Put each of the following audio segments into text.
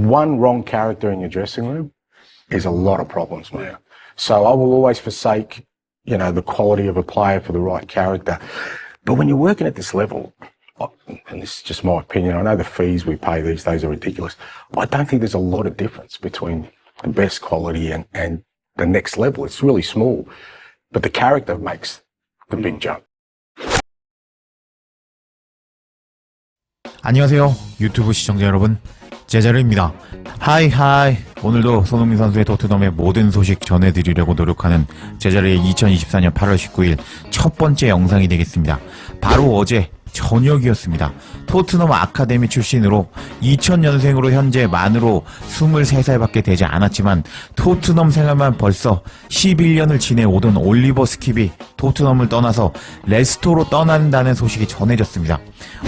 one wrong character in your dressing room is a lot of problems, mate. Yeah. So I will always forsake, the quality of a player for the right character. But when you're working at this level, and this is just my opinion, I know the fees we pay these days are ridiculous. I don't think there's a lot of difference between the best quality and the next level. It's really small, but the character makes the big jump. 안녕하세요 유튜브 시청자 여러분, 제자르입니다. 하이 오늘도 손흥민 선수의 토트넘의 모든 소식 전해드리려고 노력하는 제자르의 2024년 8월 19일 첫 번째 영상이 되겠습니다. 바로 어제 저녁이었습니다. 토트넘 아카데미 출신으로 2000년생으로 현재 만으로 23살밖에 되지 않았지만 토트넘 생활만 벌써 11년을 지내오던 올리버 스킵이 토트넘을 떠나서 레스터로 떠난다는 소식이 전해졌습니다.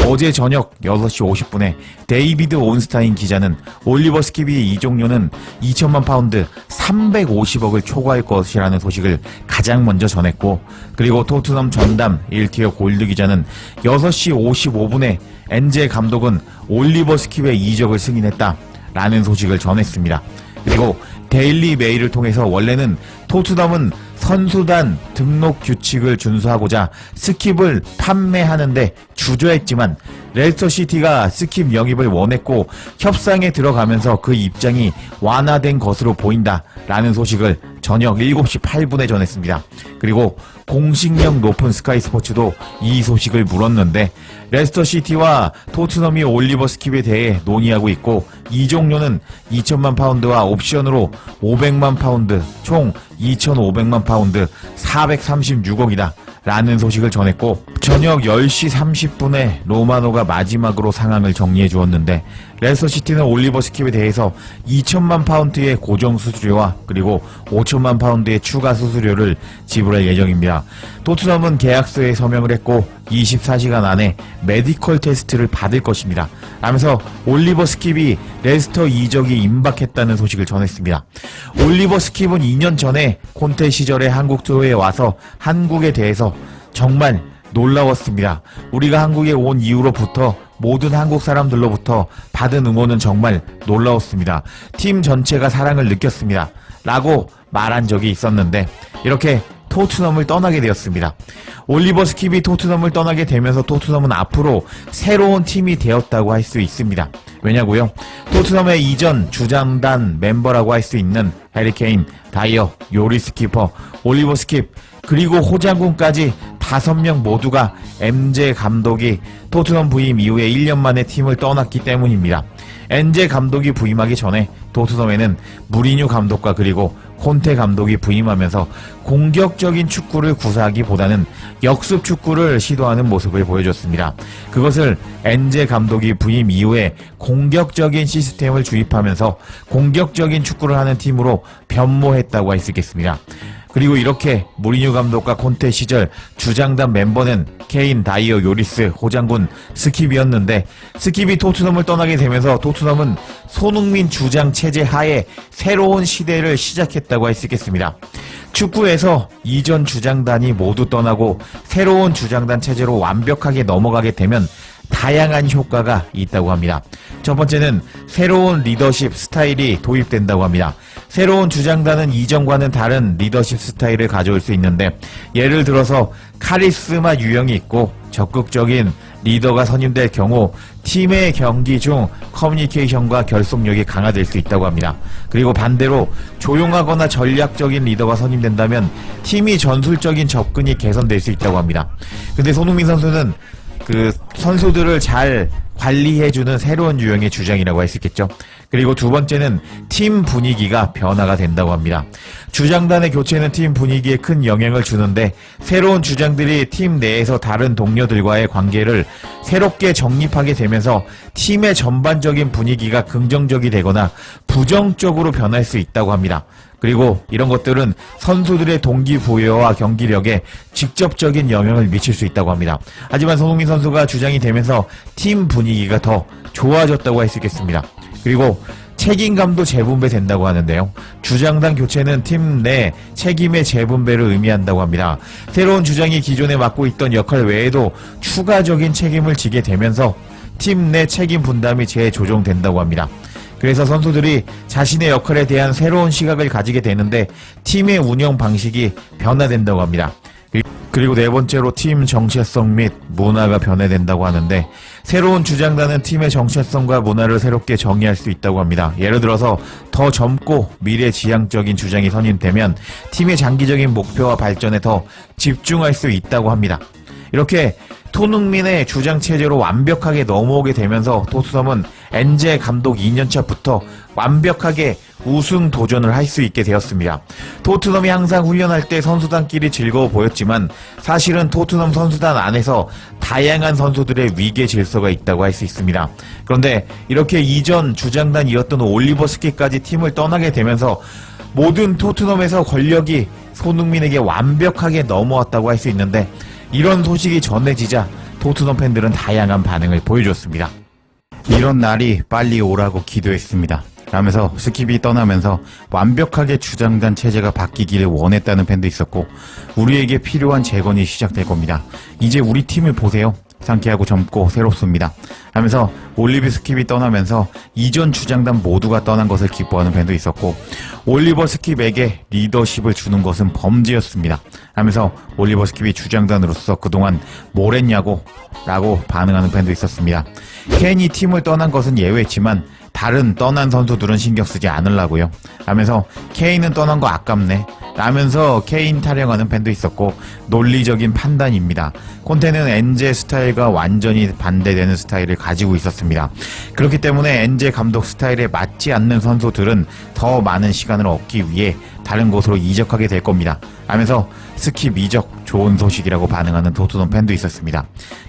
어제 저녁 6시 50분에 데이비드 온스타인 기자는 올리버 스킵의 이적료는 2천만 파운드 350억을 초과할 것이라는 소식을 가장 먼저 전했고, 그리고 토트넘 전담 1티어 골드 기자는 6시 55분에 엔제 감독은 올리버 스킵의 이적을 승인했다라는 소식을 전했습니다. 그리고 데일리 메일을 통해서 원래는 토트넘은 선수단 등록 규칙을 준수하고자 스킵을 판매하는데 주저했지만 레스터시티가 스킵 영입을 원했고 협상에 들어가면서 그 입장이 완화된 것으로 보인다라는 소식을 저녁 7시 8분에 전했습니다. 그리고 공식력 높은 스카이 스포츠도 이 소식을 물었는데 레스터시티와 토트넘이 올리버 스킵에 대해 논의하고 있고 이적료는 2천만 파운드와 옵션으로 500만 파운드 총 2,500만 파운드 436억이다 라는 소식을 전했고, 저녁 10시 30분에 로마노가 마지막으로 상황을 정리해 주었는데 레스터시티는 올리버 스킵에 대해서 2천만 파운드의 고정 수수료와 그리고 5천만 파운드의 추가 수수료를 지불할 예정입니다. 토트넘은 계약서에 서명을 했고 24시간 안에 메디컬 테스트를 받을 것입니다 라면서 올리버 스킵이 레스터 이적이 임박했다는 소식을 전했습니다. 올리버 스킵은 2년 전에 콘테 시절에 한국 투어에 와서 한국에 대해서 정말 놀라웠습니다. 우리가 한국에 온 이후로부터 모든 한국 사람들로부터 받은 응원은 정말 놀라웠습니다. 팀 전체가 사랑을 느꼈습니다 라고 말한 적이 있었는데 이렇게 토트넘을 떠나게 되었습니다. 올리버 스킵이 토트넘을 떠나게 되면서 토트넘은 앞으로 새로운 팀이 되었다고 할 수 있습니다. 왜냐고요? 토트넘의 이전 주장단 멤버라고 할 수 있는 해리 케인, 다이어, 요리스 키퍼, 올리버 스킵, 그리고 호장군까지 5명 모두가 엔제 감독이 토트넘 부임 이후에 1년 만에 팀을 떠났기 때문입니다. 엔제 감독이 부임하기 전에 토트넘에는 무리뉴 감독과 그리고 콘테 감독이 부임하면서 공격적인 축구를 구사하기보다는 역습 축구를 시도하는 모습을 보여줬습니다. 그것을 엔제 감독이 부임 이후에 공격적인 시스템을 주입하면서 공격적인 축구를 하는 팀으로 변모했다고 할 수 있겠습니다. 그리고 이렇게 무리뉴 감독과 콘테 시절 주장단 멤버는 케인, 다이어, 요리스, 호장군, 스킵이었는데 스킵이 토트넘을 떠나게 되면서 토트넘은 손흥민 주장 체제 하에 새로운 시대를 시작했다고 할 수 있겠습니다. 축구에서 이전 주장단이 모두 떠나고 새로운 주장단 체제로 완벽하게 넘어가게 되면 다양한 효과가 있다고 합니다. 첫 번째는 새로운 리더십 스타일이 도입된다고 합니다. 새로운 주장단은 이전과는 다른 리더십 스타일을 가져올 수 있는데, 예를 들어서 카리스마 유형이 있고 적극적인 리더가 선임될 경우 팀의 경기 중 커뮤니케이션과 결속력이 강화될 수 있다고 합니다. 그리고 반대로 조용하거나 전략적인 리더가 선임된다면 팀이 전술적인 접근이 개선될 수 있다고 합니다. 근데 손흥민 선수는 그 선수들을 잘 관리해주는 새로운 유형의 주장이라고 할 수 있겠죠. 그리고 두 번째는 팀 분위기가 변화가 된다고 합니다. 주장단의 교체는 팀 분위기에 큰 영향을 주는데 새로운 주장들이 팀 내에서 다른 동료들과의 관계를 새롭게 정립하게 되면서 팀의 전반적인 분위기가 긍정적이 되거나 부정적으로 변할 수 있다고 합니다. 그리고 이런 것들은 선수들의 동기부여와 경기력에 직접적인 영향을 미칠 수 있다고 합니다. 하지만 손흥민 선수가 주장이 되면서 팀 분위기가 더 좋아졌다고 할 수 있겠습니다. 그리고 책임감도 재분배된다고 하는데요. 주장단 교체는 팀 내 책임의 재분배를 의미한다고 합니다. 새로운 주장이 기존에 맡고 있던 역할 외에도 추가적인 책임을 지게 되면서 팀 내 책임 분담이 재조정된다고 합니다. 그래서 선수들이 자신의 역할에 대한 새로운 시각을 가지게 되는데 팀의 운영 방식이 변화된다고 합니다. 그리고 네 번째로 팀 정체성 및 문화가 변화된다고 하는데 새로운 주장단은 팀의 정체성과 문화를 새롭게 정의할 수 있다고 합니다. 예를 들어서 더 젊고 미래지향적인 주장이 선임되면 팀의 장기적인 목표와 발전에 더 집중할 수 있다고 합니다. 이렇게 손흥민의 주장 체제로 완벽하게 넘어오게 되면서 토트넘은 엔제 감독 2년차부터 완벽하게 우승 도전을 할 수 있게 되었습니다. 토트넘이 항상 훈련할 때 선수단끼리 즐거워 보였지만 사실은 토트넘 선수단 안에서 다양한 선수들의 위계 질서가 있다고 할 수 있습니다. 그런데 이렇게 이전 주장단이었던 올리버 스키까지 팀을 떠나게 되면서 모든 토트넘에서 권력이 손흥민에게 완벽하게 넘어왔다고 할 수 있는데 이런 소식이 전해지자 토트넘 팬들은 다양한 반응을 보여줬습니다. 이런 날이 빨리 오라고 기도했습니다. 라면서 스킵이 떠나면서 완벽하게 주장단 체제가 바뀌기를 원했다는 팬도 있었고 우리에게 필요한 재건이 시작될 겁니다. 이제 우리 팀을 보세요. 상쾌하고 젊고 새롭습니다. 하면서 올리비 스킵이 떠나면서 이전 주장단 모두가 떠난 것을 기뻐하는 팬도 있었고 올리버 스킵에게 리더십을 주는 것은 범죄였습니다. 하면서 올리버 스킵이 주장단으로서 그동안 뭘 했냐고 라고 반응하는 팬도 있었습니다. 케인이 팀을 떠난 것은 예외지만 다른 떠난 선수들은 신경 쓰지 않으려고요. 하면서 케인은 떠난 거 아깝네 라면서 케인 타령하는 팬도 있었고 논리적인 판단입니다. 콘테는 엔제 스타일과 완전히 반대되는 스타일을 가지고 있었습니다. 그렇기 때문에 엔제 감독 스타일에 맞지 않는 선수들은 더 많은 시간을 얻기 위해 다른 곳으로 이적하게 될 겁니다. 하면서 스킵 이적 좋은 소식이라고 반응하는 토트넘 팬도 있었습니다.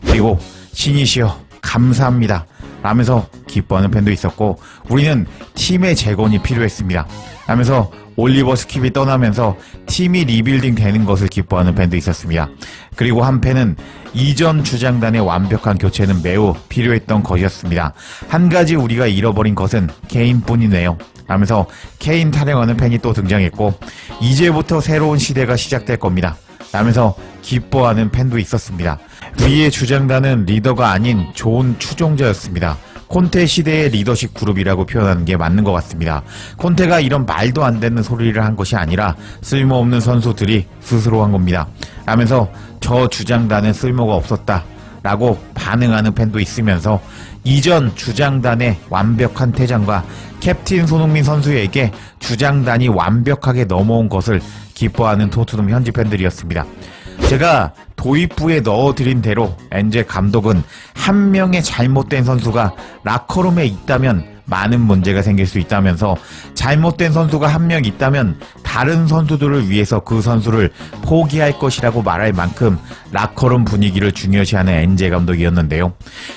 그리고 신이시여 감사합니다 라면서 기뻐하는 팬도 있었고 우리는 팀의 재건이 필요했습니다 하면서 올리버 스킵이 떠나면서 팀이 리빌딩 되는 것을 기뻐하는 팬도 있었습니다. 그리고 한 팬은 이전 주장단의 완벽한 교체는 매우 필요했던 것이었습니다. 한 가지 우리가 잃어버린 것은 케인뿐이네요 하면서 케인 타령하는 팬이 또 등장했고 이제부터 새로운 시대가 시작될 겁니다 라면서 기뻐하는 팬도 있었습니다. 위의 주장단은 리더가 아닌 좋은 추종자였습니다. 콘테 시대의 리더십 그룹이라고 표현하는 게 맞는 것 같습니다. 콘테가 이런 말도 안 되는 소리를 한 것이 아니라 쓸모없는 선수들이 스스로 한 겁니다. 라면서 저 주장단은 쓸모가 없었다 라고 반응하는 팬도 있으면서 이전 주장단의 완벽한 퇴장과 캡틴 손흥민 선수에게 주장단이 완벽하게 넘어온 것을 기뻐하는 토트넘 현지 팬들이었습니다. 제가 도입부에 넣어드린 대로 엔제 감독은 한 명의 잘못된 선수가 라커룸에 있다면 많은 문제가 생길 수 있다면서 잘못된 선수가 한 명 있다면 다른 선수들을 위해서 그 선수를 포기할 것이라고 말할 만큼 라커룸 분위기를 중요시하는 엔제 감독이었는데요.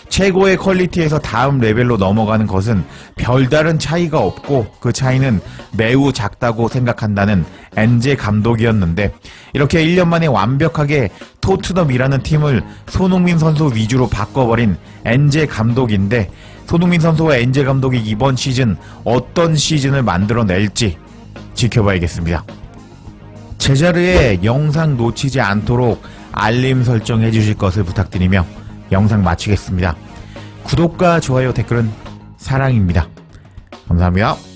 최고의 퀄리티에서 다음 레벨로 넘어가는 것은 별다른 차이가 없고 그 차이는 매우 작다고 생각한다는 엔제 감독이었는데 이렇게 1년 만에 완벽하게 토트넘이라는 팀을 손흥민 선수 위주로 바꿔버린 엔제 감독인데 손흥민 선수와 엔제 감독이 이번 시즌 어떤 시즌을 만들어낼지 지켜봐야겠습니다. 제자리에 영상 놓치지 않도록 알림 설정해 주실 것을 부탁드리며 영상 마치겠습니다. 구독과 좋아요 댓글은 사랑입니다. 감사합니다.